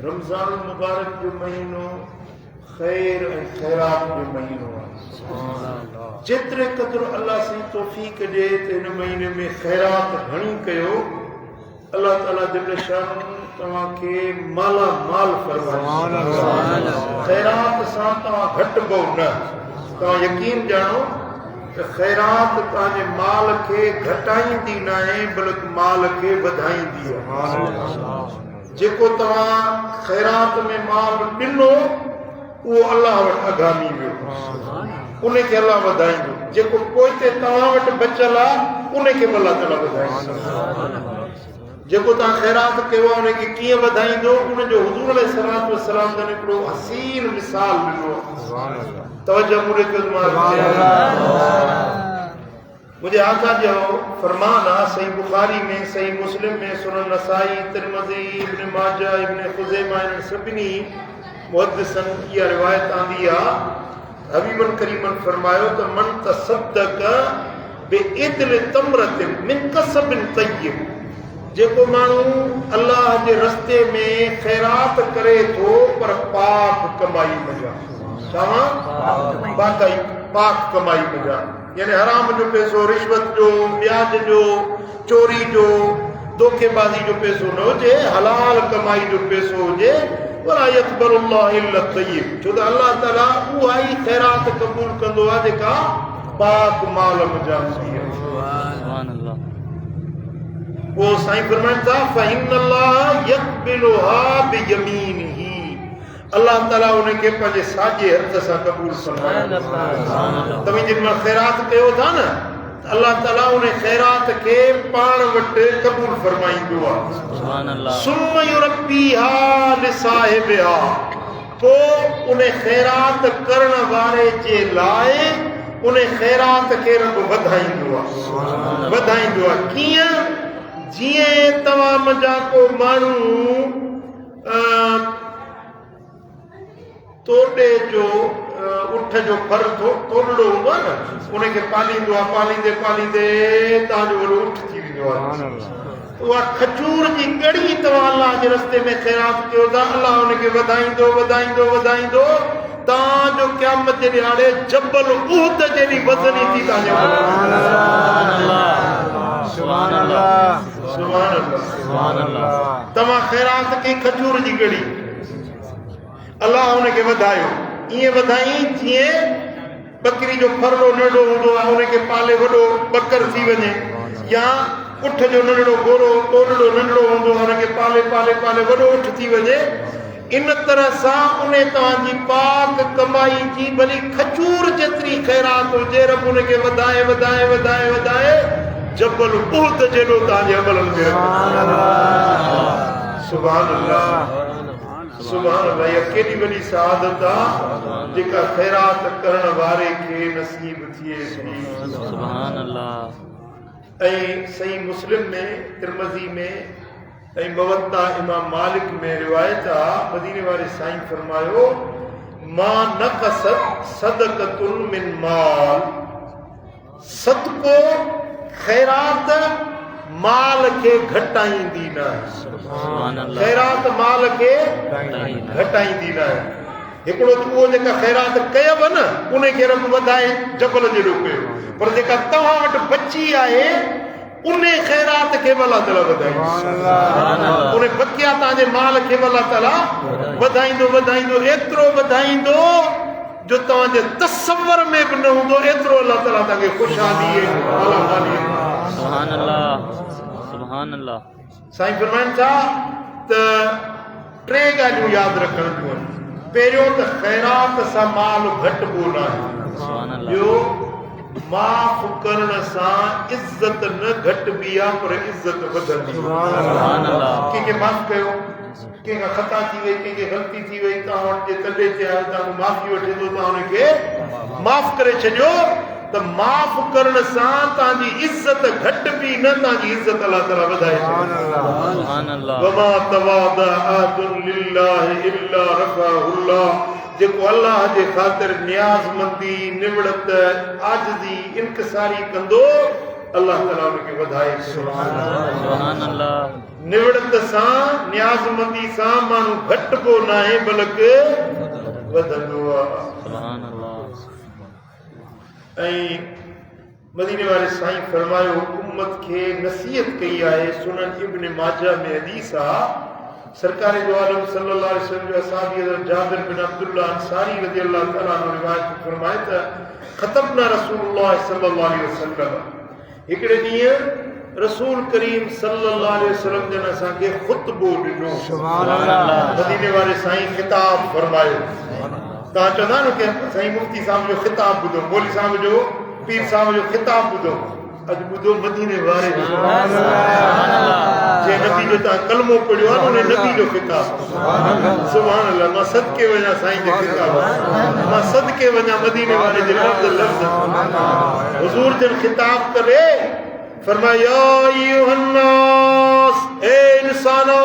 रमज़ान मुबारक जो महीनो खैर ऐं खैरात जो महीनो आहे। जेतिरे क़दुरु अल्लाह सी तौफ़ीक़ ॾिए त हिन महीने में खैरात घणी कयो, अल्लाह ताला जल शान तव्हांखे माला माल फरमाए। खैरात सां तव्हां घटि भओ न, तव्हां यकीन ॼाणो त खैरात तव्हांजे माल खे घटाईंदी न आहे बल्कि माल खे वधाईंदी आहे। जेको तव्हां खैरात में माल ॾिनो उहो अल्लाह वटि अगामी वियो, उनखे अल्लाह वधाईंदो। जेको पोइते तव्हां वटि बचियल आहे उनखे बि अल्लाह ताला वधाईंदो। जेको तव्हां खैरात कयो आहे उनखे कीअं वधाईंदो, उनजो हुज़ूर अलैहिस्सलातु वस्सलाम जन हिकिड़ो हसीन मिसाल ॾिनो। तवज्जो मुरे मुझे आका जो फरमान आहे सही बुखारी में, सही मुस्लिम में, सुनन नसाई, तिरमिज़ी, इब्न माजा, इब्न खुज़ैमा, इन सभिनी मुहद्दिसन इहा रिवायत आंदी आहे। हबीबन करीमन फरमायो त मन तसद्दक बिइदल तमरतिन मिन कसबिन तय्यब, जेको माण्हू अल्लाह जे रस्ते में खैरात करे थो पर पाक कमाई मजा, पाक कमाई मजा, यानी हराम जो पैसो, रिश्वत जो, ब्याज जो, चोरी जो, धोखेबाज़ी जो पैसो न हुजे, हलाल कमाई जो पैसो हुजे। वला यक़बलुल्लाहु इल्ला तय्यब, छो त अल्लाह ताला उहा ई खैरात क़बूल कंदो आहे जेका पाक माल मजा हूंदी आहे। सुभान अल्लाह। वो साईं फरमाइनि था फ़इन्नल्लाह यक़बिलुहा बियमीनिही, अल्लाह ताला उनखे पंहिंजे साॼे हथ सां क़बूल फरमाईंदो। तव्हां जेॾीमहिल खैरात कयो था न, अल्लाह ताला उन खैरात खे पाण वटि क़बूल फरमाईंदो आहे। सुम्म युरब्बीहा लिसाहिबिहा, पोइ उन खैरात करण वारे जे लाइ उन खैरात खे रब वधाईंदो आहे। वधाईंदो आहे कीअं? जीअं तव्हां मुंहिंजा को माण्हू तोड़े जो उठ जो फर तोड़ो हूंदो आहे न, उनखे पालींदो आहे, पालींदे पालींदे तव्हांजो वॾो उठ थी वेंदो आहे। उहा खजूर जी कड़ी तव्हां अल्लाह जे रस्ते में खैरात कयो था, अल्लाह उनखे वधाईंदो वधाईंदो वधाईंदो, तव्हांजो क़यामत जे ॾियारे जबल उहद जेॾी वज़नी थी तव्हांजे। सुभान अल्लाह, सुभान अल्लाह, सुभान अल्लाह। तव्हां खैरात कई खजूर जी कड़ी, अल्लाह उनखे वधायो, ईअं वधाई जीअं बकरी जो फरो नंढो हूंदो आहे, उनखे पाले वॾो बकर थी वञे, या उठ जो नंढड़ो गोरो तोड़ो नंढड़ो हूंदो आहे, उनखे पाले पाले पाले वॾो उठ थी वञे। इन तरह सां उन तव्हांजी पाक कमाई जी भली खजूर जेतिरी खैरात हुजे, रब उनखे वधाए वधाए वधाए वधाए जबल उहद जेॾो तव्हांजे अमलनि में। सुभान अल्लाह, सुभान अल्लाह। इहा केॾी वॾी सआदत आहे जेका खैरात करण वारे खे नसीब थिए थी। सुभान अल्लाह। ऐं सही मुस्लिम में, तिरमिज़ी में ऐं मुवत्ता इमाम मालिक में रिवायत आहे, मदीने वारे साईं फरमायो मा नक़सत सदक़तुन मिन माल, सदको खैरात माल खे घटाईंदी न आहे। खैरात माल खे घटाईंदी न आहे। हिकिड़ो त उहो जेका खैरात कयव न उनखे रब वधाए जबल जहिड़ो कयो, पर जेका तव्हां वटि बची आहे उन खैरात खे अल्लाह ताला वधाईंदो। उन बकिया तव्हांजे माल खे अल्लाह ताला वधाईंदो वधाईंदो, एतिरो वधाईंदो जो तव्हांजे तसव्वुर में बि न हूंदो, एतिरो अल्लाह ताला तव्हांखे ख़ुशहाली। सुभान अल्लाह, सुभान अल्लाह। साईं फरमाइनि था त टे ॻाल्हियूं यादि रखण जूं आहिनि। पहिरियों त खैरात सां माल घटि ॿोल आहे। ॿियो माफ़ करण सां इज़त न घटिबी आहे पर इज़त वधंदी। कंहिंखे माफ़ कयो, कंहिंखां ख़ता थी वई, कंहिंखे ग़लती थी वई, तव्हां वटि तॾहिं चयो तव्हां माफ़ी वठे थो, तव्हां हुनखे माफ़ करे छॾियो त माफ़ करण सां तव्हांजी इज़त घटिबी न, तव्हांजी इज़त अल्लाह ताला वधाए छॾींदो। वमा तवादा अहदुन लिल्लाहि इल्ला रफ़अहुल्लाह, जेको अल्लाह जे ख़ातिर नियाज़मंदी, निवड़त, आजिज़ी, इनकिसारी कंदो, अल्लाह ताला उनखे वधाए। सुभान अल्लाह। निवड़त सां न्याज़मंदी सां माण्हू घटिबो न आहे बल्कि वधंदो आहे। ऐं मदीने वारे साईं फरमायो उम्मत खे नसीहत कई आहे। सुनन इब्न माजा में हदीस आहे, सरकार दो आलम सल्लल्लाहु अलैहि वसल्लम जो असहाबी हज़रत जाबिर बिन अब्दुल्लाह अंसारी रज़ियल्लाहु तआला अन्हु रिवायत फरमाए त खतबना रसूलुल्लाह सल्लल्लाहु अलैहि वसल्लम, हिकिड़े ॾींहुं रसूल करीम सल्लल्लाहु अलैहि वसल्लम जन असांखे ख़ुतबो ॾिनो। सुभान अल्लाह। मदीने वारे साईं खिताब फरमायो। तव्हां चवंदा न कि साईं मुफ्ती साहब जो खिताब ॿुधो, मौलवी साहब जो, पीर साहब जो खिताब ॿुधो। अॼु ॿुधो मदीने वारे जो, जे नबी जो तव्हां कलमो पढ़ियो आहे उन नबी जो खिताब। सुभान अल्लाह। मां सदके वञा साईं जे खिताब, मां सदके वञा मदीने वारे जे लफ़्ज़ लफ़्ज़। हुज़ूर जन खिताब करे फरमाया अय्युहन्नास, ए इंसानो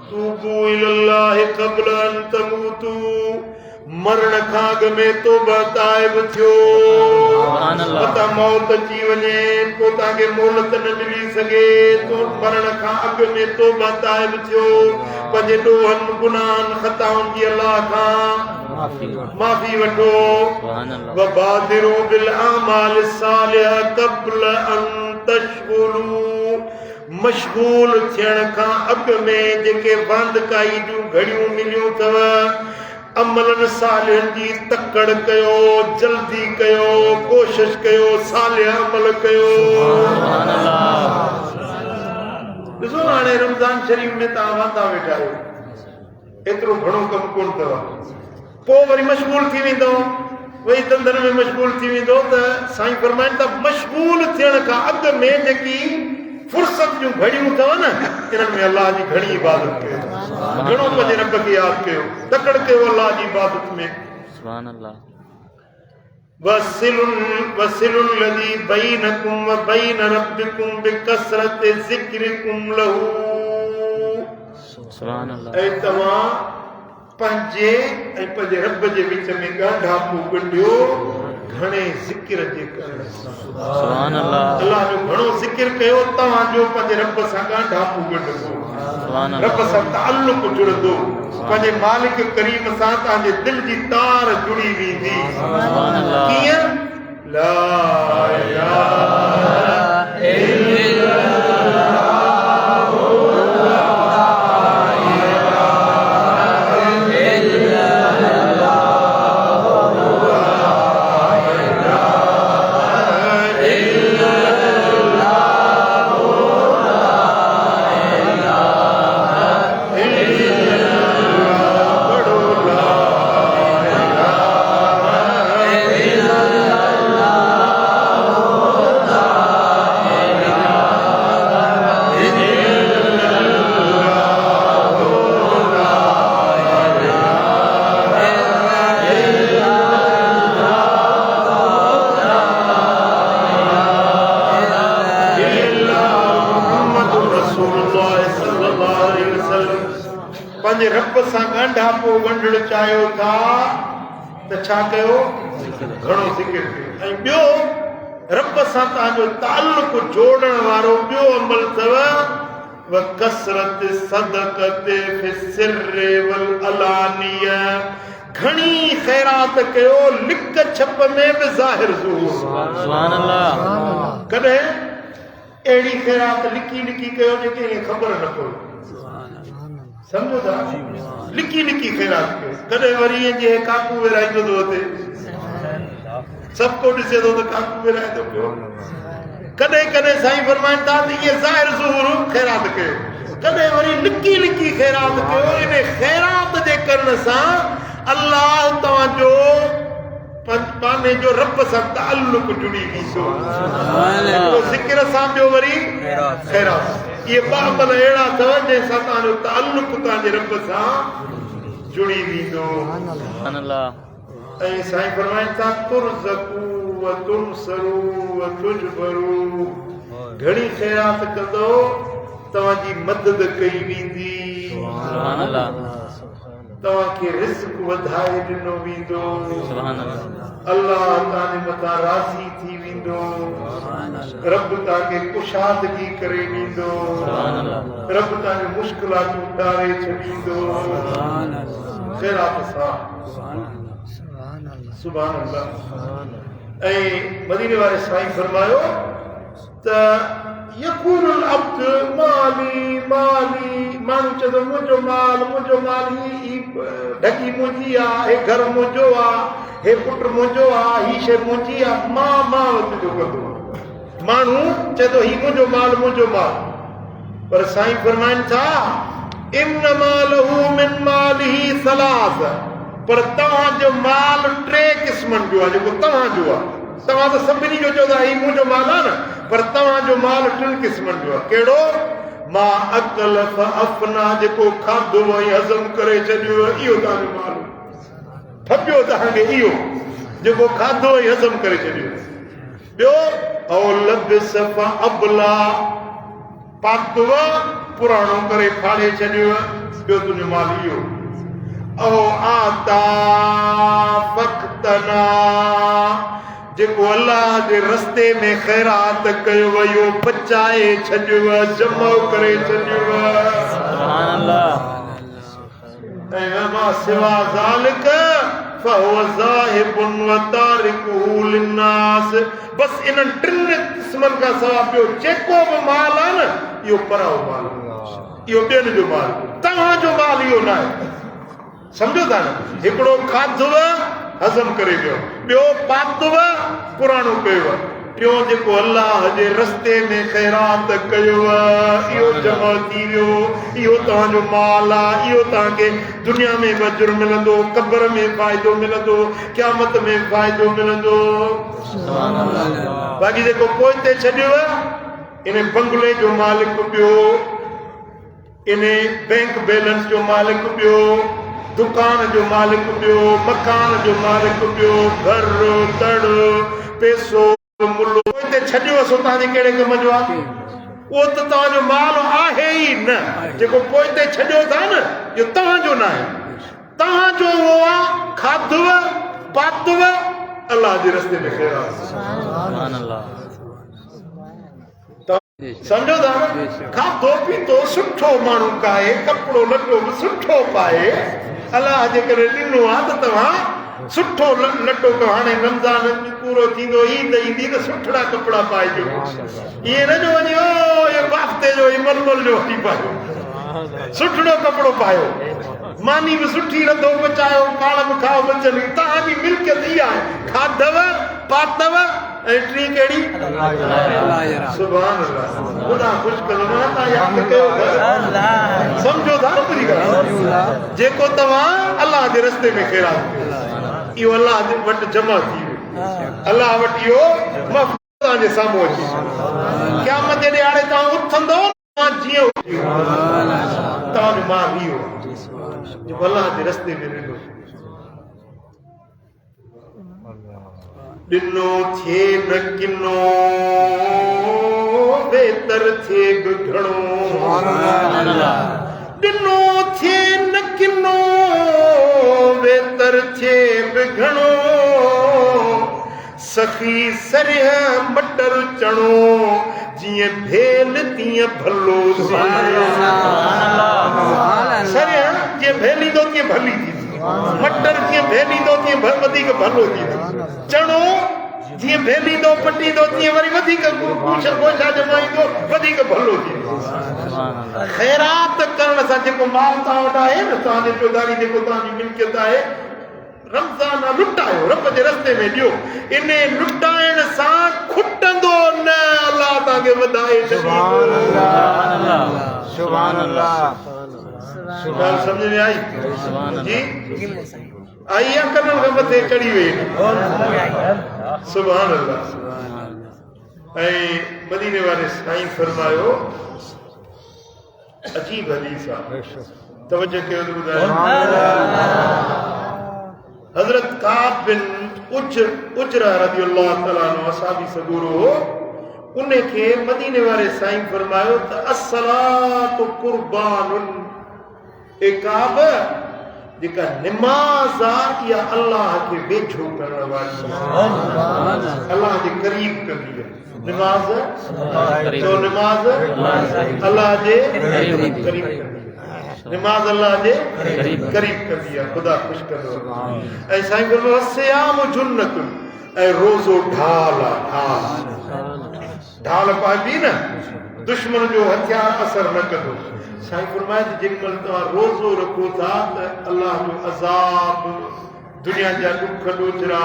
तूबू इलल्लाहि क़ब्ल अन तमूतू, मरण खां अॻु में तौबा ताइब थियो। पता मौत अची वञे पोइ तव्हांखे मोहलत न मिली सघे, तो मरण खां अॻु में तौबा ताइब थियो, पंहिंजे ॾोहनि गुनाहनि ख़ताउनि जी अल्लाह खां माफ़ी वठो। वबादिरू बिल आमाल सालिह क़ब्ल अन तशगुलू, मशगूल थियण खां अॻु में जेके वांदकाई जूं घड़ियूं मिलियूं अथव, अमलनि सालिहनि जी तकड़ कयो, जल्दी कयो, कोशिश कयो, सालिह अमल कयो। ॾिसो हाणे रमज़ान शरीफ़ में तव्हां वांदा वेठा आहियो, एतिरो घणो कमु कोन अथव, पोइ वरी मशगूल थी वेंदो, वरी धंधनि में मशगूल थी वेंदो। त साईं फरमाइनि था मशगूल थियण खां अॻु में जेकी फुर्सत जूं घड़ियूं अथव न, इन्हनि में अल्लाह जी घणी इबादत कयो, घणो पंहिंजे रब खे यादि कयो, तकड़ कयो अल्लाह जी इबादत में। सुभान अल्लाह। वसिलुल लज़ी बैनकुम व बैन रब्बिकुम बिकसरति ज़िक्रिकुम लहू। सुभान अल्लाह। ऐं तव्हां पंहिंजे ऐं पंहिंजे रब जे विच में ॻाढ़ापो कढियो घणे ज़िक्र जे करण सां। सुभान अल्लाह। अल्लाह जो घणो ज़िक्र कयो, तव्हांजो पंहिंजे रब सां ॻाढ़ापो कढंदो, रब सां ताल्लुक जुड़ंदो, पंहिंजे मालिक करीम सां तव्हांजे दिलि जी तार जुड़ी वेंदी। कीअं? ला इलाहा इल्लल्लाह। पंहिंजे रब सां ॻंढापो वंढणु चाहियो था त छा कयो? घणो ज़िक्र कयो। ऐं ॿियो रब सां तव्हांजो ताल्लुक जोड़ण वारो ॿियो अमल अथव वकसरत सदक़त फि सिर्र वल अलानिय। घणी ख़ैरात कयो, लिक छप में बि ज़ाहिर ज़ुहूर। सुभान अल्लाह। कॾहिं अहिड़ी ख़ैरात लिकी लिकी कयो जेके ख़बर न पवे, समझो था, लिकी लिकी ख़ैरात कयो। कॾहिं वरी जे काकू विराईंदो थो अचे, सभु को ॾिसे थो त काकू विराए थो पियो। कॾहिं कॾहिं साईं फरमाइनि था त इहे ज़ाहिर ज़ुहूर ख़ैरात कयो, कॾहिं वरी लिकी लिकी ख़ैरात कयो। इन ख़ैरात जे करण सां अल्लाह तव्हांजो पाने जो रब सां ताल्लुक जुड़ी वेंदो। ज़िक्र सां ॿियो वरी ख़ैरात। इहे ॿ अमल अहिड़ा अथव जंहिंसां तव्हांजो ताल्लुक तव्हांजे रब सां जुड़ी वेंदो। ऐं साईं फरमाइनि था तुरज़क़ू व तुनसरू व तुजबरू। घणी ख़ैरात कंदो तव्हांजी मदद कई वेंदी, तव्हां खे रिज़्क़ वधाए ॾिनो वेंदो सुभान अल्लाह अल्लाह तव्हांजे मथां राज़ी थी वेंदो रब तव्हांखे कुशादगी करे ॾींदो रब तव्हांजी मुश्किलातूं टारे छॾींदो ख़ैरात सां सुभान अल्लाह ऐं मदीने वारे साईं फरमायो त यक़ूलुल अब्दु माली माली माण्हू चए थो मुंहिंजो माल ही ढकी मुंहिंजी आहे हे घर मुंहिंजो आहे हे पुटु मुंहिंजो आहे ही शइ मुंहिंजी आहे मां वटि जो कंदो माण्हू चए थो ही मुंहिंजो माल पर साईं फरमाइनि था इन्नमा लहू मिन मालिही सलास पर तव्हांजो माल 3 क़िस्मनि जो आहे जेको तव्हांजो आहे तव्हां त सभिनी जो चओ था ही मुंहिंजो माल आहे न पर तव्हांजो माल 3 क़िस्मनि जो आहे कहिड़ो मां अकल फअफना जेको खाधो ऐं हज़म करे छॾियो इहो तव्हांजो माल ठपियो तव्हांखे इहो जेको खाधो ऐं हज़म करे छॾियो ॿियो औ लबिस फअबला पातव पुराणो करे फाड़े छॾियो ॿियो तुंहिंजो माल इहो औ आता फक्तना जेको अल्लाह जे रस्ते में ख़ैरात कयो वियो बचाए छॾियो जमा करे छॾियो सुभान अल्लाह ऐं मां सिवा ज़ालिक फहुव ज़ाहिबुन व तारिकुहु लिन्नास बस इन 3 क़िस्मनि खां सवाइ ॿियो जेको बि माल आहे न इहो पराओ माल इहो ॿियनि जो माल तव्हांजो माल इहो न आहे सम्झो था न हिकिड़ो खाधव हज़म करे वियो ॿियो पातव पुराणो कयो टियों जेको अल्लाह जे रस्ते में ख़ैरात कयो इहो जमा थी वियो इहो तव्हांजो माल आहे इहो तव्हांखे दुनिया में बि अजुर मिलंदो क़ब्र में फ़ाइदो मिलंदो क़यामत में फ़ाइदो मिलंदो बाक़ी जेको पोइ ते छॾियो इन बंगले जो मालिक ॿियो इन बैंक बैलेंस जो मालिक ॿियो दुकान जो मालिक ॿियो मकान जो मालिक ॿियो घर तड़ पैसो मुल्लो ते छॾियो सो तव्हांजे कहिड़े कम जो आहे उहो त तव्हांजो माल आहे ई न जेको पोइ ते छॾियो था न इहो तव्हांजो न आहे तव्हांजो उहो आहे खाधव पातव अल्लाह जे रस्ते में ख़ैरात सुभान अल्लाह सम्झो था न खाधो पीतो सुठो माण्हू खाए कपिड़ो लटो बि सुठो पाए अल्लाह जे करे ॾिनो आहे त तव्हां सुठो लटो कयो हाणे रमज़ान पूरो थींदो ईद ईंदी त सुठड़ा कपिड़ा पाइजो ईअं न जो वञो बाफ़्ते जो मलमल जो वठी पायो सुठड़ो कपिड़ो पायो मानी बि सुठी रधो पचायो पाण बि खाओ बचनि तव्हांजी मिल्कियत इहा आहे खाधव पातव ऐं टी कहिड़ी सुभान अल्लाह ख़ुदा ख़ुशि कंदो न तव्हां यादि कयो सम्झो था न पूरी ॻाल्हि जेको तव्हां अल्लाह जे रस्ते में ख़ैरात कयो इहो अल्लाह वटि जमा थी वियो अल्लाह वटि इहो तव्हांजे साम्हूं अची क़यामत जे ॾियारे तव्हां उथंदो तव्हां जीअं तव्हांजो माल इहो जेको अल्लाह जे रस्ते में ॾिनो ॾिनो थिए न किनो बेहतर थिए घणो ॾिनो थिए न किनो बेहतर थिए घणो सखी सरिह मटर चणो जीअं भेल तीअं भलो सरिह जीअं भेलींदो तीअं भली थी मटर जीअं भेलींदो तीअं वधीक भलो थींदो चणो जीअं भेलींदो पटींदो तीअं वरी वधीक गोशा जमाईंदो वधीक भलो थींदो ख़ैरात करण सां जेको माल तव्हां वटि आहे न तव्हांजे चौधारी जेको तव्हांजी मिल्कियत आहे रमज़ान लुटायो रब जे रस्ते में ॾियो इन लुटाइण सां खुटंदो न अल्लाह तव्हांखे वधाए सुभान अल्लाह ॻाल्हि सम्झ में आई जी आई आहे कननि खां मथे चढ़ी वई सुभान अल्लाह ऐं मदीने वारे साईं फरमायो अजीब हदीस आहे तवज्जो कयो त ॿुधायो हज़रत काब बिन उजरा रज़ियल्लाहु तआला अन्हु असहाबी सगूरो उन खे मदीने वारे साईं फरमायो त अस्सलातु कुर्बानुन ए काब जेका निमाज़ आहे इहा अल्लाह खे वेझो करण वारी अल्लाह जे करीब कंदी आहे निमाज़ जो निमाज़ अल्लाह जे करीब कंदी आहे निमाज़ अल्लाह जे करीब कंदी आहे ख़ुदा ख़ुश कंदो आहे ऐं साईं फरमायो सियाम जुन्नतुन ऐं रोज़ो ढाल आहे ढाल पाइबी न दुश्मन जो हथियार असर न कंदो साईं फरमाए जेकर तव्हां रोज़ो रखो था त अल्लाह जो अज़ाब दुनिया जा दुख ॾोजरा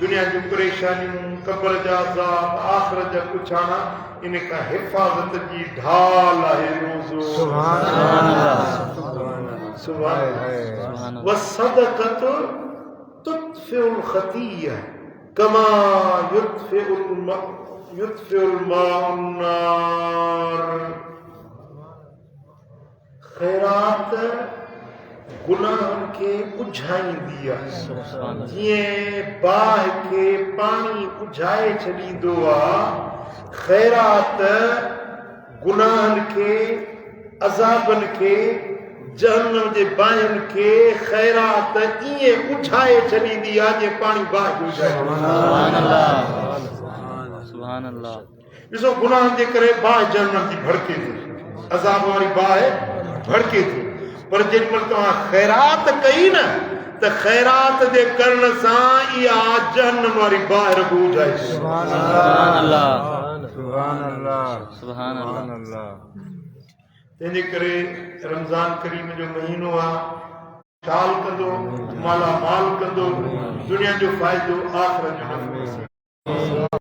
दुनिया जूं परेशानियूं क़ब्र जा अज़ाब आख़िरत जा पुछाणा इन खां हिफ़ाज़त जी ढाल आहे रोज़ो सुभान अल्लाह वसदक़तु तुत्फ़िउल ख़तीया कमा युत्फ़िउल माउन नार ख़ैरात गुनाहनि खे बुझाईंदी आहे जीअं बाहि खे पाणी बुझाए छॾींदो आहे ख़ैरात गुनाहनि खे अज़ाबनि खे जहन्नम जे बाहिनि खे ख़ैरात ईअं बुझाए छॾींदी आहे जीअं पाणी बाहि बुझाए ॾिसो गुनाहनि जे करे बाहि जहन्नम जी भड़के थी अज़ाब वारी बाहि भड़के थी पर जेॾीमहिल तव्हां ख़ैरात कई न त ख़ैरात जे करण सां इहा जहन्नम वारी बाहि रुॻो बुझाए तंहिंजे करे रमज़ान करीम जो महीनो आहे शाल कंदो माला माल कंदो दुनिया जो फ़ाइदो आख़िरत जो नफ़ो